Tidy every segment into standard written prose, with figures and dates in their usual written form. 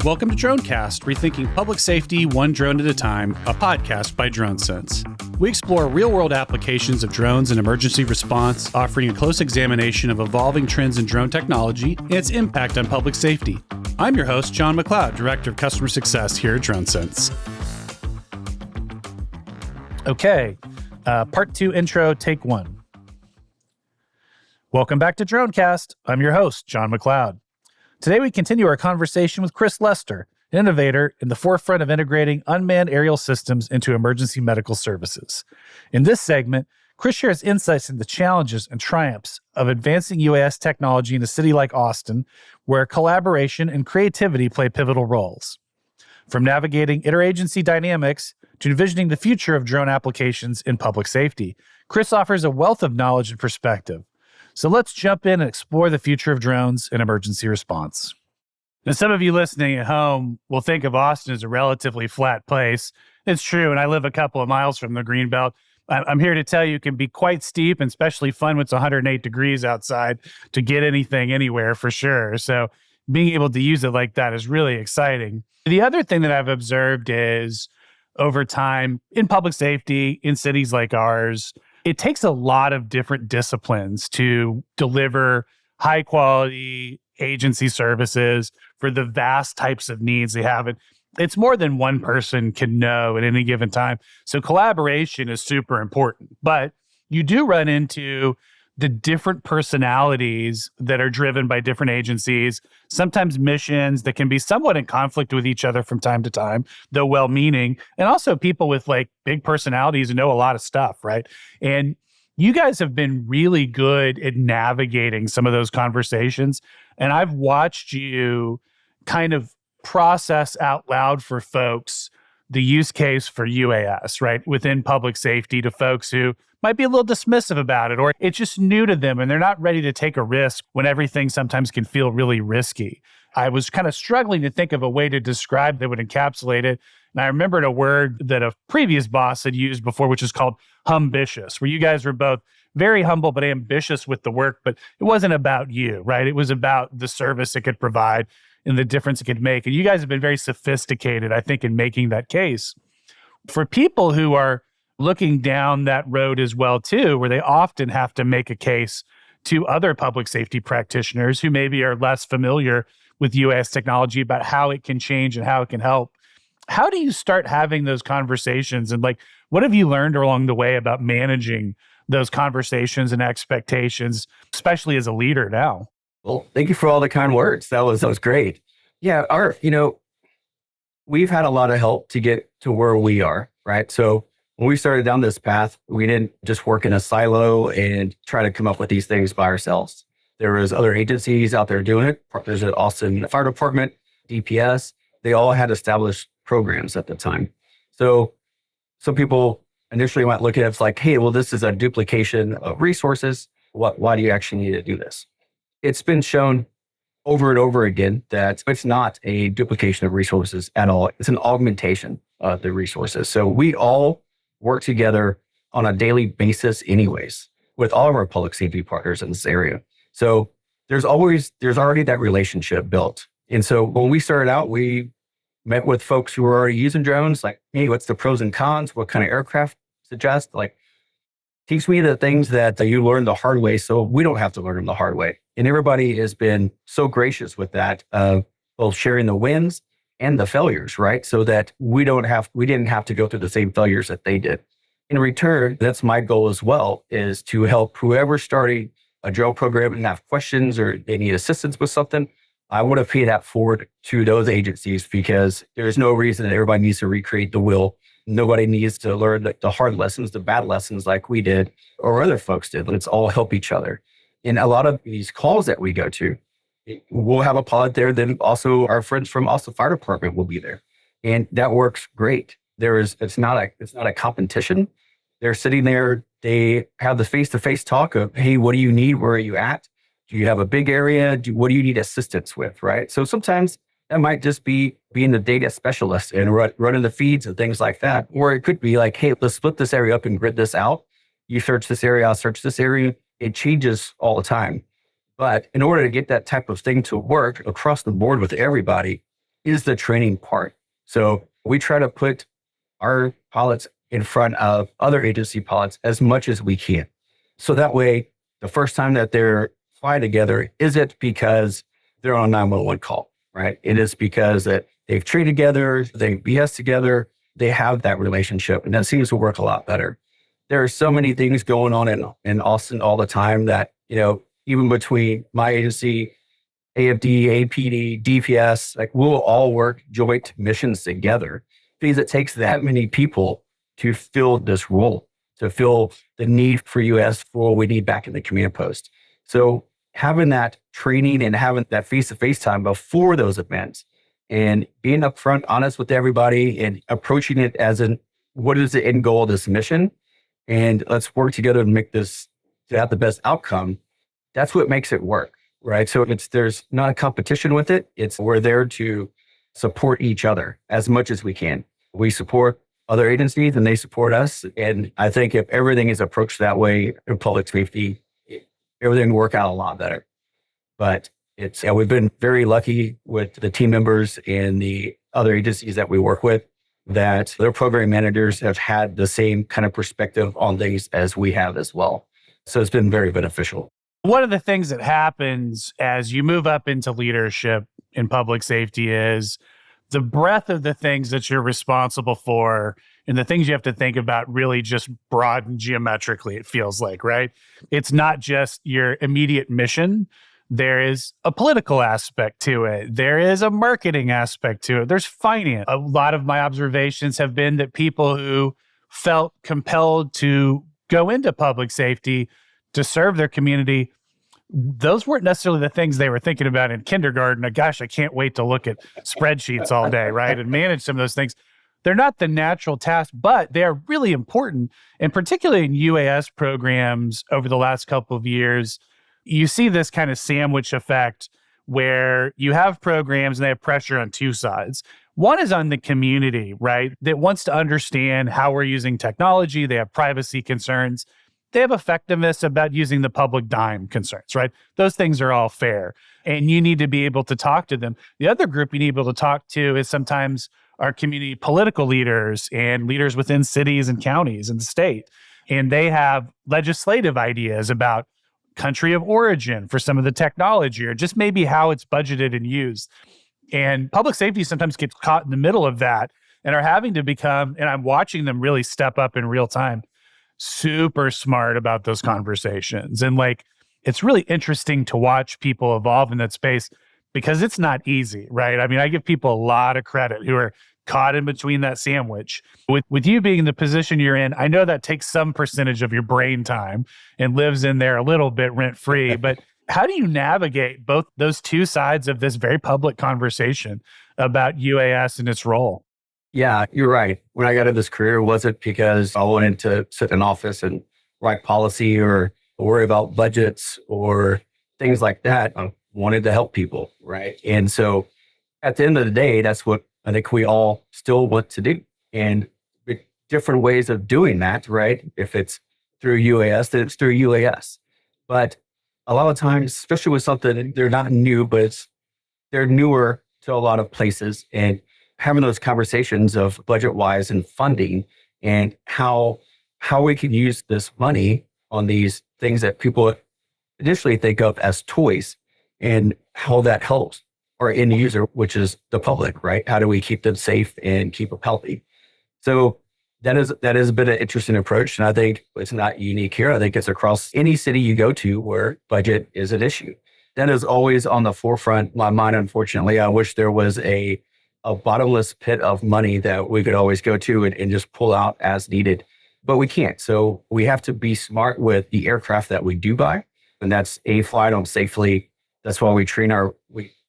Welcome to DroneCast, rethinking public safety one drone at a time, a podcast by DroneSense. We explore real-world applications of drones in emergency response, offering a close examination of evolving trends in drone technology and its impact on public safety. I'm your host, John McLeod, Director of Customer Success here at DroneSense. Okay, part 2 intro, take 1. Welcome back to DroneCast. I'm your host, John McLeod. Today we continue our conversation with Chris Lester, an innovator in the forefront of integrating unmanned aerial systems into emergency medical services. In this segment, Chris shares insights into the challenges and triumphs of advancing UAS technology in a city like Austin, where collaboration and creativity play pivotal roles. From navigating interagency dynamics to envisioning the future of drone applications in public safety, Chris offers a wealth of knowledge and perspective. So let's jump in and explore the future of drones in emergency response. Now, some of you listening at home will think of Austin as a relatively flat place. It's true, and I live a couple of miles from the Greenbelt. I'm here to tell you it can be quite steep and especially fun when it's 108 degrees outside to get anything anywhere for sure. So being able to use it like that is really exciting. The other thing that I've observed is over time in public safety, in cities like ours, it takes a lot of different disciplines to deliver high quality agency services for the vast types of needs they have. And it's more than one person can know at any given time. So collaboration is super important, but you do run into the different personalities that are driven by different agencies, sometimes missions that can be somewhat in conflict with each other from time to time, though well-meaning, and also people with like big personalities and know a lot of stuff, right? And you guys have been really good at navigating some of those conversations. And I've watched you kind of process out loud for folks the use case for UAS, right, within public safety to folks who might be a little dismissive about it, or it's just new to them and they're not ready to take a risk when everything sometimes can feel really risky. I was kind of struggling to think of a way to describe that would encapsulate it. And I remembered a word that a previous boss had used before, which is called humbitious, where you guys were both very humble but ambitious with the work, but it wasn't about you, right? It was about the service it could provide and the difference it could make. And you guys have been very sophisticated, I think, in making that case. For people who are looking down that road as well, too, where they often have to make a case to other public safety practitioners who maybe are less familiar with UAS technology about how it can change and how it can help. How do you start having those conversations? And like, what have you learned along the way about managing those conversations and expectations, especially as a leader now? Well, thank you for all the kind words. That was great. Yeah, we've had a lot of help to get to where we are, right? So when we started down this path, we didn't just work in a silo and try to come up with these things by ourselves. There was other agencies out there doing it. There's an Austin Fire Department, DPS. They all had established programs at the time. So some people initially might look at it like, hey, well, this is a duplication of resources. Why do you actually need to do this? It's been shown over and over again that it's not a duplication of resources at all. It's an augmentation of the resources. So we all work together on a daily basis anyways with all of our public safety partners in this area. So there's already that relationship built. And so when we started out, we met with folks who were already using drones, like, hey, what's the pros and cons? What kind of aircraft suggest? Like, teach me the things that you learned the hard way so we don't have to learn them the hard way. And everybody has been so gracious with that, both sharing the wins and the failures, right? So that we didn't have to go through the same failures that they did. In return, that's my goal as well, is to help whoever's starting a drone program and have questions or they need assistance with something. I want to pay that forward to those agencies because there's no reason that everybody needs to recreate the wheel. Nobody needs to learn the hard lessons, the bad lessons like we did or other folks did. Let's all help each other. In a lot of these calls that we go to, we'll have a pilot there. Then also our friends from Austin Fire Department will be there. And that works great. It's not a competition. They're sitting there. They have the face-to-face talk of, hey, what do you need? Where are you at? Do you have a big area? What do you need assistance with, right? So sometimes that might just be being the data specialist and running the feeds and things like that. Or it could be like, hey, let's split this area up and grid this out. You search this area, I'll search this area. It changes all the time. But in order to get that type of thing to work across the board with everybody, is the training part. So we try to put our pilots in front of other agency pilots as much as we can. So that way, the first time that they're flying together isn't because they're on a 911 call, right? It is because that they've trained together, they BS together, they have that relationship, and that seems to work a lot better. There are so many things going on in Austin all the time that, even between my agency, AFD, APD, DPS, like we'll all work joint missions together because it takes that many people to fill this role, to fill the need for US for what we need back in the command post. So having that training and having that face-to-face time before those events and being upfront, honest with everybody and approaching it as what is the end goal of this mission? And let's work together to make this, to have the best outcome. That's what makes it work, right? So there's not a competition with it. We're there to support each other as much as we can. We support other agencies and they support us. And I think if everything is approached that way in public safety, everything will work out a lot better. But we've been very lucky with the team members and the other agencies that we work with, that their program managers have had the same kind of perspective on things as we have as well. So it's been very beneficial. One of the things that happens as you move up into leadership in public safety is the breadth of the things that you're responsible for and the things you have to think about really just broaden geometrically, it feels like, right? It's not just your immediate mission. There is a political aspect to it. There is a marketing aspect to it. There's finance. A lot of my observations have been that people who felt compelled to go into public safety to serve their community, those weren't necessarily the things they were thinking about in kindergarten. Gosh, I can't wait to look at spreadsheets all day, right? And manage some of those things. They're not the natural task, but they are really important. And particularly in UAS programs over the last couple of years, you see this kind of sandwich effect where you have programs and they have pressure on two sides. One is on the community, right? That wants to understand how we're using technology. They have privacy concerns. They have effectiveness about using the public dime concerns, right? Those things are all fair. And you need to be able to talk to them. The other group you need to be able to talk to is sometimes our community political leaders and leaders within cities and counties and the state. And they have legislative ideas about country of origin for some of the technology or just maybe how it's budgeted and used. And public safety sometimes gets caught in the middle of that and are having to become, and I'm watching them really step up in real time, super smart about those conversations. And it's really interesting to watch people evolve in that space because it's not easy, right? I mean, I give people a lot of credit who are caught in between that sandwich. With you being in the position you're in, I know that takes some percentage of your brain time and lives in there a little bit rent-free, but how do you navigate both those two sides of this very public conversation about UAS and its role? Yeah, you're right. When I got into this career, it wasn't because I wanted to sit in office and write policy or worry about budgets or things like that. I wanted to help people, right? And so at the end of the day, that's what I think we all still want to do. And different ways of doing that, right? If it's through UAS, then it's through UAS. But a lot of times, especially with something, they're not new, but they're newer to a lot of places. And having those conversations of budget-wise and funding and how we can use this money on these things that people initially think of as toys and how that helps our end user, which is the public, right? How do we keep them safe and keep them healthy? So that has been an interesting approach. And I think it's not unique here. I think it's across any city you go to where budget is an issue. That is always on the forefront of my mind, unfortunately. I wish there was a bottomless pit of money that we could always go to and just pull out as needed. But we can't. So we have to be smart with the aircraft that we do buy. And that's fly them safely. That's why we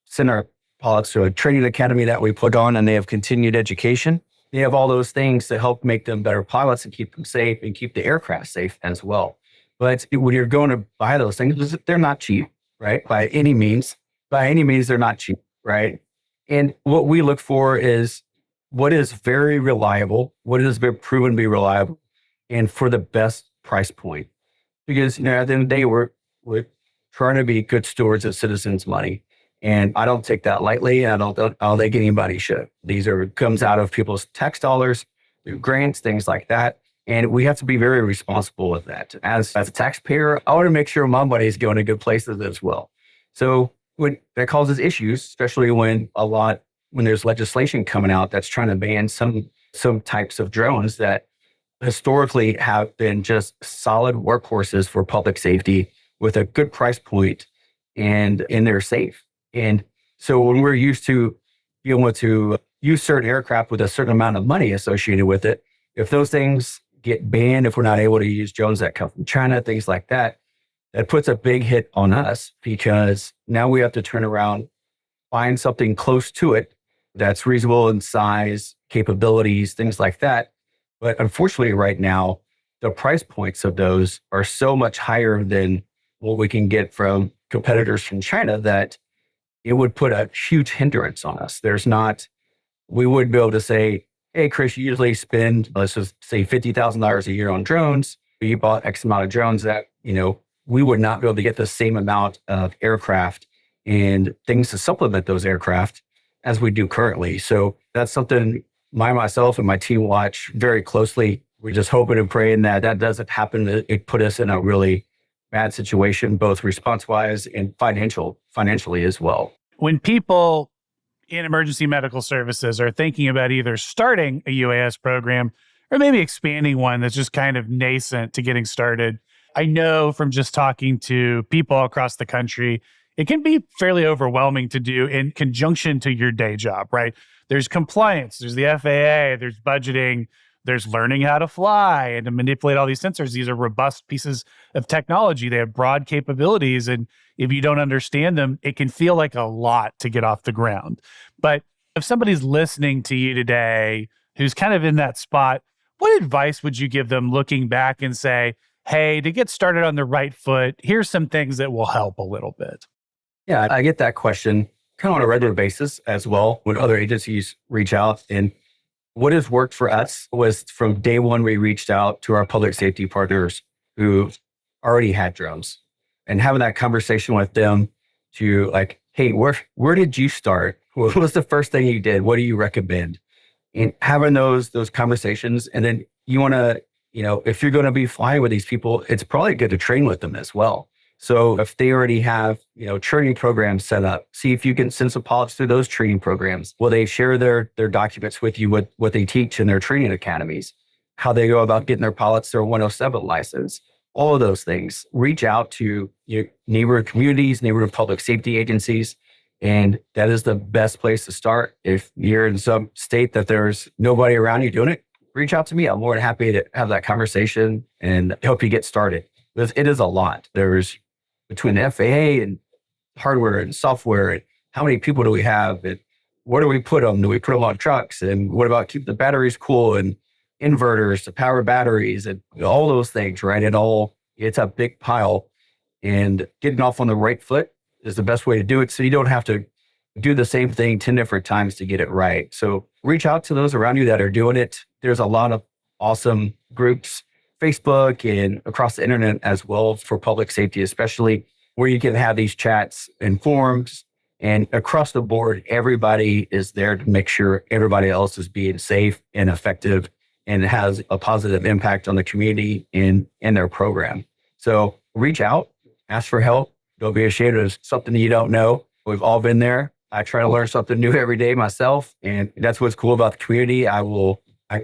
send our pilots to a training academy that we put on, and they have continued education. They have all those things to help make them better pilots and keep them safe and keep the aircraft safe as well. But when you're going to buy those things, they're not cheap, right? By any means, they're not cheap, right? And what we look for is what is very reliable, what has been proven to be reliable, and for the best price point. Because at the end of the day, we're trying to be good stewards of citizens' money. And I don't take that lightly. And I don't think anybody should. Comes out of people's tax dollars, through grants, things like that. And we have to be very responsible with that. As a taxpayer, I want to make sure my money is going to good places as well. So when that causes issues, especially when there's legislation coming out that's trying to ban some types of drones that historically have been just solid workhorses for public safety with a good price point and they're safe. And so when we're used to being able to use certain aircraft with a certain amount of money associated with it, if those things get banned, if we're not able to use drones that come from China, things like that, that puts a big hit on us because now we have to turn around, find something close to it that's reasonable in size, capabilities, things like that. But unfortunately, right now, the price points of those are so much higher than what we can get from competitors from China that it would put a huge hindrance on us. We wouldn't be able to say, hey, Chris, you usually spend, let's just say $50,000 a year on drones. You bought X amount of drones that, we would not be able to get the same amount of aircraft and things to supplement those aircraft as we do currently. So that's something myself and my team watch very closely. We're just hoping and praying that doesn't happen. It put us in a really bad situation, both response-wise and financially as well. When people in emergency medical services are thinking about either starting a UAS program or maybe expanding one that's just kind of nascent to getting started, I know from just talking to people across the country, it can be fairly overwhelming to do in conjunction to your day job, right? There's compliance, there's the FAA, there's budgeting, there's learning how to fly and to manipulate all these sensors. These are robust pieces of technology. They have broad capabilities. And if you don't understand them, it can feel like a lot to get off the ground. But if somebody's listening to you today who's kind of in that spot, what advice would you give them looking back and say, hey, to get started on the right foot, here's some things that will help a little bit? Yeah, I get that question kind of on a regular basis as well when other agencies reach out. And what has worked for us was from day one, we reached out to our public safety partners who already had drones and having that conversation with them to like, hey, where did you start? What was the first thing you did? What do you recommend? And having those conversations. And then you want to, if you're going to be flying with these people, it's probably good to train with them as well. So if they already have, training programs set up, see if you can send some pilots through those training programs. Will they share their documents with you, what they teach in their training academies, how they go about getting their pilots their 107 license, all of those things. Reach out to your neighborhood communities, neighborhood public safety agencies. And that is the best place to start. If you're in some state that there's nobody around you doing it, reach out to me. I'm more than happy to have that conversation and help you get started. Because it is a lot. There's between the FAA and hardware and software and how many people do we have and where do we put them? Do we put them on trucks? And what about keep the batteries cool and inverters to power batteries and all those things, right? It's a big pile, and getting off on the right foot is the best way to do it. So you don't have to do the same thing 10 different times to get it right. So reach out to those around you that are doing it. There's a lot of awesome groups, Facebook and across the internet as well for public safety, especially where you can have these chats and forums, and across the board, everybody is there to make sure everybody else is being safe and effective and has a positive impact on the community and their program. So reach out, ask for help. Don't be ashamed of something you don't know. We've all been there. I try to learn something new every day myself. And that's what's cool about the community. I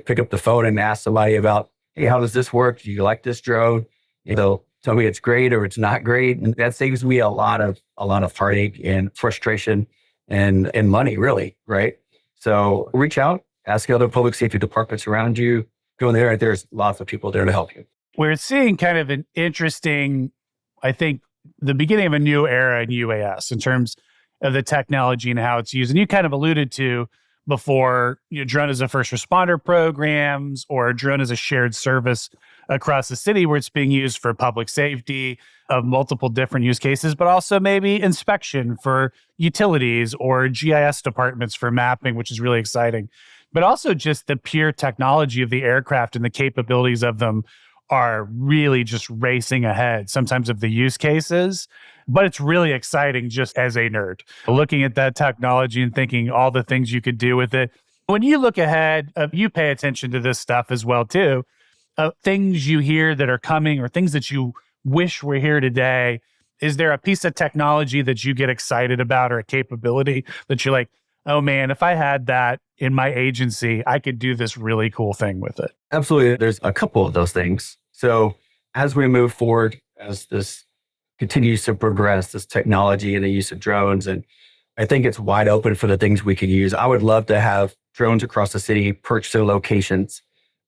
pick up the phone and ask somebody about, hey, how does this work? Do you like this drone? They'll tell me it's great or it's not great. And that saves me a lot of heartache and frustration and money, really, right? So reach out, ask other public safety departments around you. Go in there. There's lots of people there to help you. We're seeing kind of an interesting, I think, the beginning of a new era in UAS in terms of the technology and how it's used. And you kind of alluded to before, drone as a first responder programs or drone as a shared service across the city where it's being used for public safety of multiple different use cases, but also maybe inspection for utilities or GIS departments for mapping, which is really exciting. But also just the pure technology of the aircraft and the capabilities of them are really just racing ahead sometimes of the use cases. But it's really exciting just as a nerd, looking at that technology and thinking all the things you could do with it. When you look ahead, you pay attention to this stuff as well, too. Things you hear that are coming or things that you wish were here today. Is there a piece of technology that you get excited about or a capability that you're like, oh man, if I had that in my agency, I could do this really cool thing with it? Absolutely. There's a couple of those things. So as we move forward, as this continues to progress, this technology and the use of drones, and I think it's wide open for the things we could use. I would love to have drones across the city perched to locations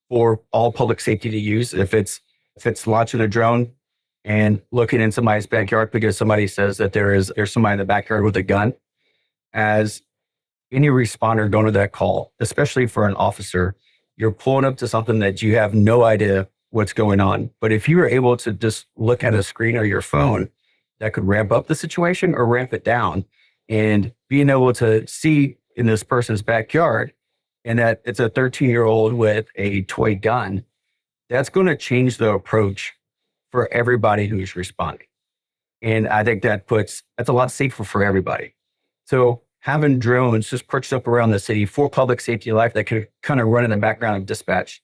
for all public safety to use. If it's launching a drone and looking in somebody's backyard because somebody says that there's somebody in the backyard with a gun, as any responder going to that call, especially for an officer, you're pulling up to something that you have no idea what's going on. But if you were able to just look at a screen or your phone, that could ramp up the situation or ramp it down, and being able to see in this person's backyard and that it's a 13-year-old with a toy gun, that's going to change the approach for everybody who's responding. And I think that's a lot safer for everybody. So having drones just perched up around the city for public safety life that could kind of run in the background of dispatch,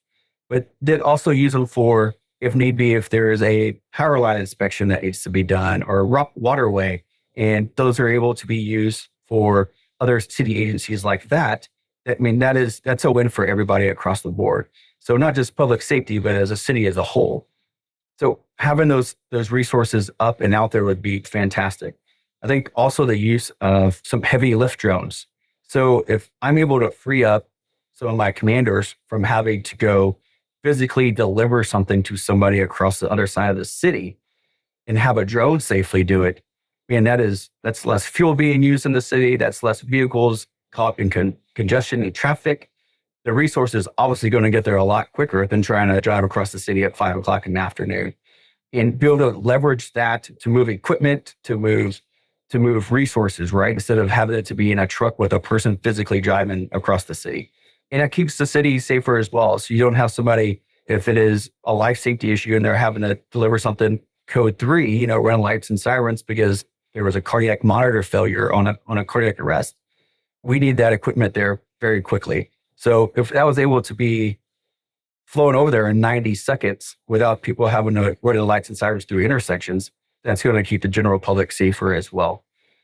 but then also use them for, if need be, if there is a power line inspection that needs to be done or a waterway, and those are able to be used for other city agencies like that. That's a win for everybody across the board. So not just public safety, but as a city as a whole. So having those resources up and out there would be fantastic. I think also the use of some heavy lift drones. So if I'm able to free up some of my commanders from having to go physically deliver something to somebody across the other side of the city and have a drone safely do it, man, that's less fuel being used in the city. That's less vehicles caught in congestion and traffic. The resource is obviously going to get there a lot quicker than trying to drive across the city at 5 o'clock in the afternoon, and be able to leverage that to move equipment, to move resources, right? Instead of having it to be in a truck with a person physically driving across the city. And it keeps the city safer as well. So you don't have somebody, if it is a life safety issue and they're having to deliver something code 3, run lights and sirens because there was a cardiac monitor failure on a cardiac arrest. We need that equipment there very quickly. So if that was able to be flown over there in 90 seconds without people having to run the lights and sirens through intersections, that's going to keep the general public safer as well.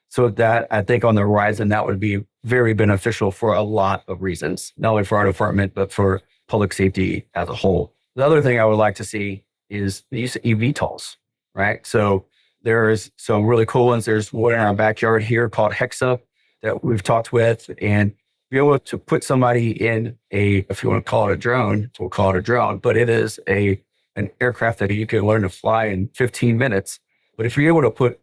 So that, I think on the horizon, that would be very beneficial for a lot of reasons, not only for our department, but for public safety as a whole. The other thing I would like to see is the use of eVTOLs, right? So there's some really cool ones. There's one in our backyard here called Hexa that we've talked with, and be able to put somebody in if you want to call it a drone, we'll call it a drone, but it is an aircraft that you can learn to fly in 15 minutes. But if you're able to put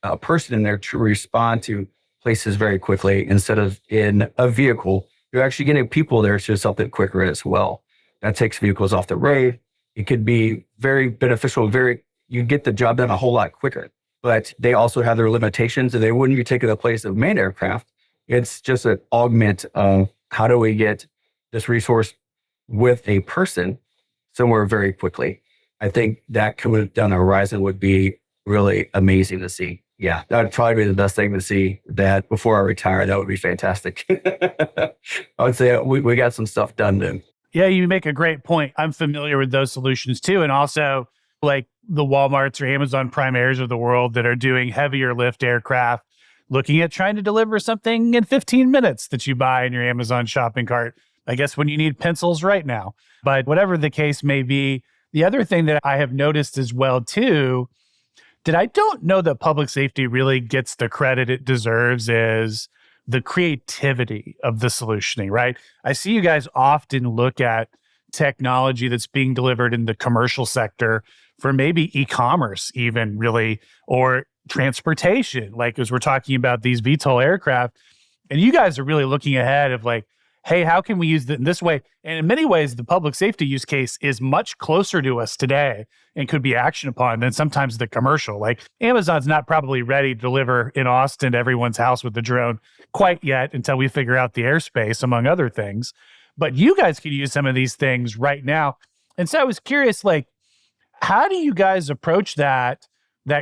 a person in there to respond to places very quickly instead of in a vehicle, you're actually getting people there to do something quicker as well. That takes vehicles off the road. It could be very beneficial. You get the job done a whole lot quicker, but they also have their limitations, and they wouldn't be taking the place of manned aircraft. It's just an augment of how do we get this resource with a person somewhere very quickly. I think that coming down the horizon would be really amazing to see. Yeah, that would probably be the best thing to see. That before I retire, that would be fantastic. I would say we got some stuff done then. Yeah, you make a great point. I'm familiar with those solutions too. And also like the Walmarts or Amazon Prime Airs of the world that are doing heavier lift aircraft, looking at trying to deliver something in 15 minutes that you buy in your Amazon shopping cart. I guess when you need pencils right now. But whatever the case may be, the other thing that I have noticed as well too, that I don't know that public safety really gets the credit it deserves, is the creativity of the solutioning, right? I see you guys often look at technology that's being delivered in the commercial sector for maybe e-commerce even really, or transportation, like as we're talking about these VTOL aircraft. And you guys are really looking ahead of like, hey, how can we use it in this way? And in many ways, the public safety use case is much closer to us today and could be actioned upon than sometimes the commercial. Like Amazon's not probably ready to deliver in Austin to everyone's house with the drone quite yet until we figure out the airspace, among other things. But you guys can use some of these things right now. And so I was curious, like, How do you guys approach that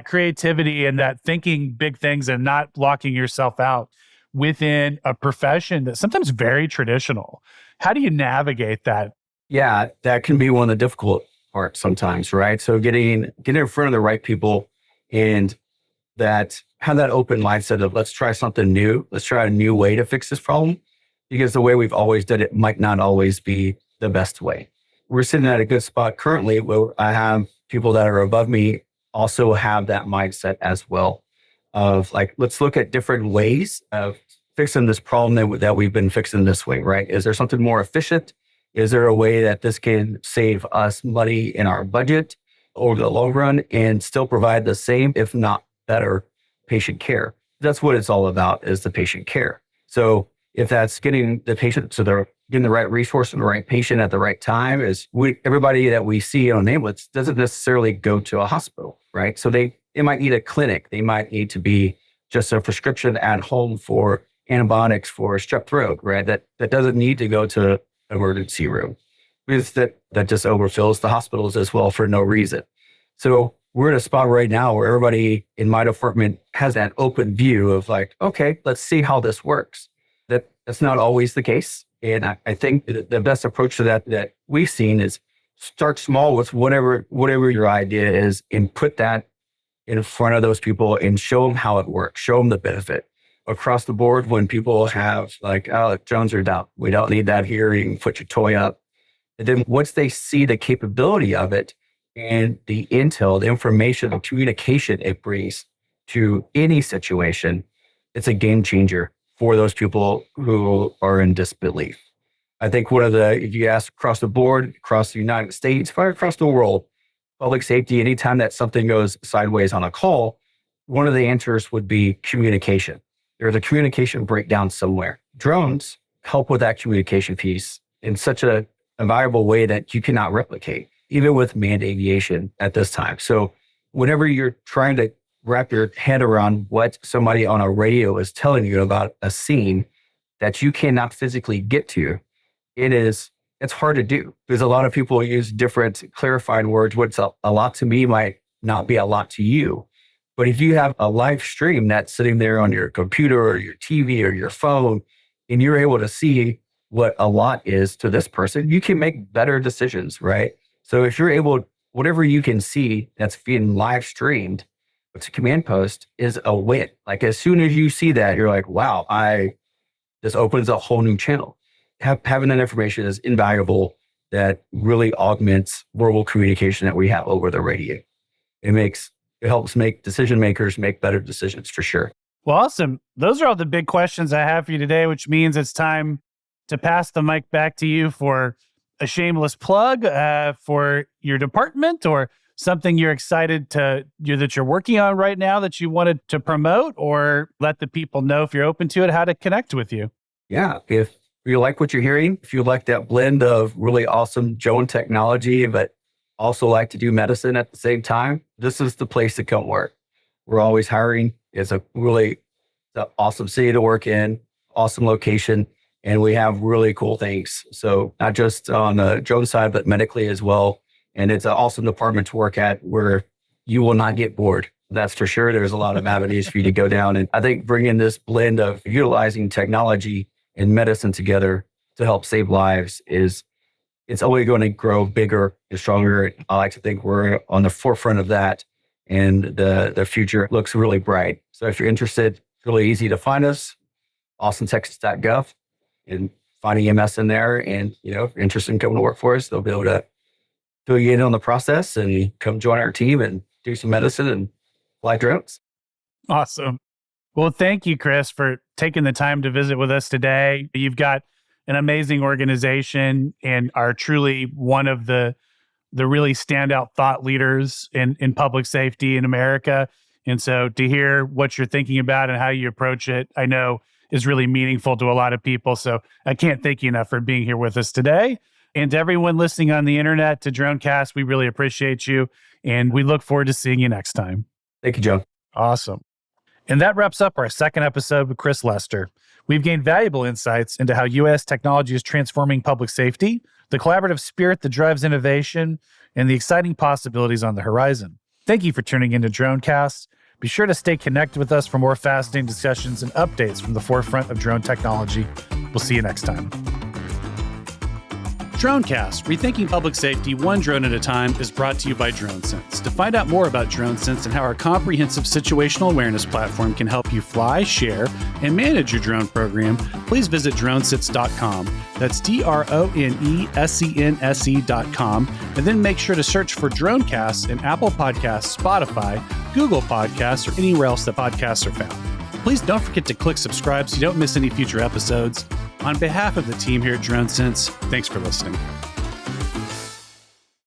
creativity and that thinking big things and not blocking yourself out within a profession that's sometimes very traditional? How do you navigate that? Yeah, that can be one of the difficult parts sometimes, right? So getting in front of the right people and that have that open mindset of let's try something new. Let's try a new way to fix this problem because the way we've always done it might not always be the best way. We're sitting at a good spot currently where I have people that are above me also have that mindset as well of like, let's look at different ways of fixing this problem that we've been fixing this way, right? Is there something more efficient? Is there a way that this can save us money in our budget over the long run and still provide the same, if not better, patient care? That's what it's all about, is the patient care. So if that's getting the patient, so they're getting the right resource and the right patient at the right time, everybody that we see on an ambulance doesn't necessarily go to a hospital, right? So they might need a clinic. They might need to be just a prescription at home for antibiotics for strep throat, right? That doesn't need to go to emergency room because that just overfills the hospitals as well for no reason. So we're at a spot right now where everybody in my department has that open view of like, okay, let's see how this works. That's not always the case. And I think the best approach to that we've seen is start small with whatever your idea is and put that in front of those people and show them how it works, show them the benefit. Across the board, when people have like, oh, drones are down, we don't need that here, you can put your toy up. And then once they see the capability of it and the intel, the information, the communication it brings to any situation, it's a game changer for those people who are in disbelief. I think if you ask across the board, across the United States, probably across the world, public safety, anytime that something goes sideways on a call, one of the answers would be communication. There's a communication breakdown somewhere. Drones help with that communication piece in such a valuable way that you cannot replicate, even with manned aviation at this time. So whenever you're trying to wrap your head around what somebody on a radio is telling you about a scene that you cannot physically get to, it's hard to do because a lot of people use different clarifying words. What's a lot to me might not be a lot to you. But if you have a live stream that's sitting there on your computer or your TV or your phone, and you're able to see what a lot is to this person, you can make better decisions, right? So if you're able, whatever you can see that's being live streamed to command post is a win. Like as soon as you see that, you're like, wow, this opens a whole new channel. Having that information is invaluable. That really augments verbal communication that we have over the radio. It helps make decision makers make better decisions for sure. Well, awesome. Those are all the big questions I have for you today, which means it's time to pass the mic back to you for a shameless plug for your department or something you're excited that you're working on right now that you wanted to promote, or let the people know, if you're open to it, how to connect with you. Yeah. If you like what you're hearing, if you like that blend of really awesome drone technology, but also like to do medicine at the same time, this is the place to come work. We're always hiring. It's an awesome city to work in, awesome location, and we have really cool things. So not just on the drone side, but medically as well. And it's an awesome department to work at where you will not get bored. That's for sure. There's a lot of avenues for you to go down. And I think bringing this blend of utilizing technology and medicine together to help save lives it's only going to grow bigger and stronger. I like to think we're on the forefront of that, and the future looks really bright. So if you're interested, it's really easy to find us, austintexas.gov, and find EMS in there. And, if you're interested in coming to work for us, they'll be able to fill you in on the process and come join our team and do some medicine and fly drones. Awesome. Well, thank you, Chris, for taking the time to visit with us today. You've got an amazing organization and are truly one of the really standout thought leaders in public safety in America. And so to hear what you're thinking about and how you approach it, I know is really meaningful to a lot of people. So I can't thank you enough for being here with us today. And to everyone listening on the internet to DroneCast, we really appreciate you. And we look forward to seeing you next time. Thank you, John. Awesome. And that wraps up our second episode with Chris Lester. We've gained valuable insights into how U.S. technology is transforming public safety, the collaborative spirit that drives innovation, and the exciting possibilities on the horizon. Thank you for tuning into DroneCast. Be sure to stay connected with us for more fascinating discussions and updates from the forefront of drone technology. We'll see you next time. DroneCast, Rethinking Public Safety One Drone at a Time, is brought to you by DroneSense. To find out more about DroneSense and how our comprehensive situational awareness platform can help you fly, share, and manage your drone program, please visit DroneSense.com. That's DroneSense.com. And then make sure to search for DroneCast in Apple Podcasts, Spotify, Google Podcasts, or anywhere else that podcasts are found. Please don't forget to click subscribe so you don't miss any future episodes. On behalf of the team here at DroneSense, thanks for listening.